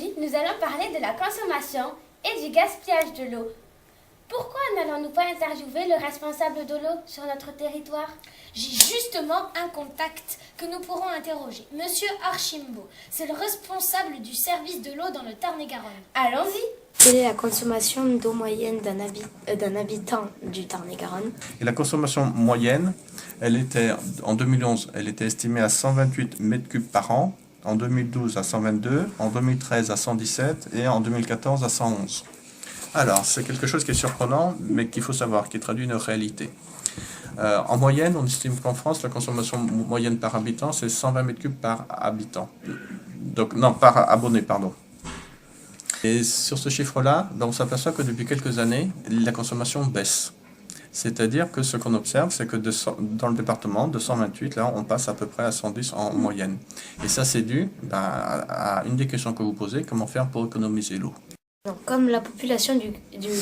Aujourd'hui, nous allons parler de la consommation et du gaspillage de l'eau. Pourquoi n'allons-nous pas interviewer le responsable de l'eau sur notre territoire? J'ai justement un contact que nous pourrons interroger. Monsieur Archimbaud, c'est le responsable du service de l'eau dans le Tarn-et-Garonne. Allons-y. Quelle est la consommation d'eau moyenne d'un habitant du Tarn-et-Garonne? Et la consommation moyenne, en 2011, elle était estimée à 128 mètres cubes par an, en 2012 à 122, en 2013 à 117 et en 2014 à 111. Alors, c'est quelque chose qui est surprenant, mais qu'il faut savoir, qui traduit une réalité. En moyenne, on estime qu'en France, la consommation moyenne par habitant, c'est 120 mètres cubes par habitant. Donc, non, par abonné, pardon. Et sur ce chiffre-là, on s'aperçoit que depuis quelques années, la consommation baisse. C'est-à-dire que ce qu'on observe, c'est que dans le département, de 128, là, on passe à peu près à 110 en moyenne. Et ça, c'est dû à une des questions que vous posez, comment faire pour économiser l'eau. Donc, comme la population du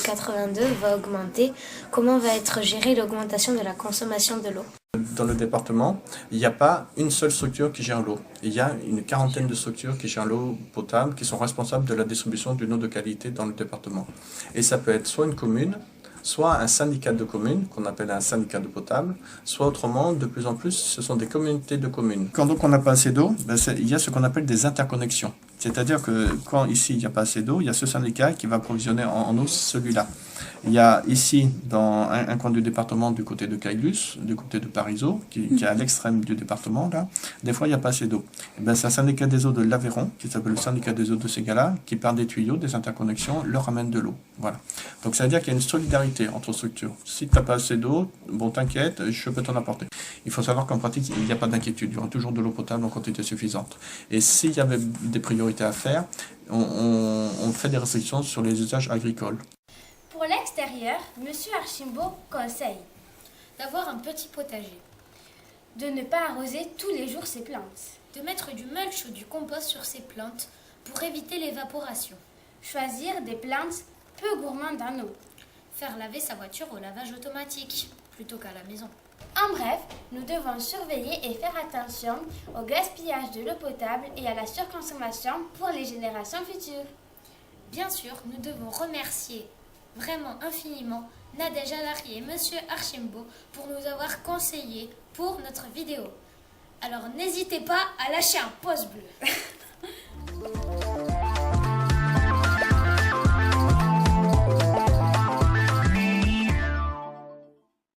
82 va augmenter, comment va être gérée l'augmentation de la consommation de l'eau? Dans le département, il n'y a pas une seule structure qui gère l'eau. Il y a une quarantaine de structures qui gèrent l'eau potable, qui sont responsables de la distribution d'une eau de qualité dans le département. Et ça peut être soit une commune, soit un syndicat de communes, qu'on appelle un syndicat d'eau potable, soit autrement, de plus en plus, ce sont des communautés de communes. Quand donc on n'a pas assez d'eau, il y a ce qu'on appelle des interconnexions. C'est-à-dire que quand ici il n'y a pas assez d'eau, il y a ce syndicat qui va approvisionner en eau celui-là. Il y a ici, dans un coin du département, du côté de Caylus, du côté de Parisot, qui est à l'extrême du département, là, des fois il n'y a pas assez d'eau. C'est un syndicat des eaux de l'Aveyron, qui s'appelle le syndicat des eaux de Ségala, qui par des tuyaux, des interconnexions, leur amène de l'eau. Voilà. Donc ça veut dire qu'il y a une solidarité entre structures. Si tu n'as pas assez d'eau, bon t'inquiète, je peux t'en apporter. Il faut savoir qu'en pratique, il n'y a pas d'inquiétude, il y aura toujours de l'eau potable en quantité suffisante. Et s'il y avait des priorités à faire, on fait des restrictions sur les usages agricoles. Pour l'extérieur, M. Archimbaud conseille D'avoir un petit potager, de ne pas arroser tous les jours ses plantes, de mettre du mulch ou du compost sur ses plantes pour éviter l'évaporation, choisir des plantes peu gourmandes en eau, faire laver sa voiture au lavage automatique plutôt qu'à la maison. En bref, nous devons surveiller et faire attention au gaspillage de l'eau potable et à la surconsommation pour les générations futures. Bien sûr, nous devons remercier vraiment infiniment Nadège Alary et Monsieur Archimbaud pour nous avoir conseillé pour notre vidéo. Alors n'hésitez pas à lâcher un pouce bleu.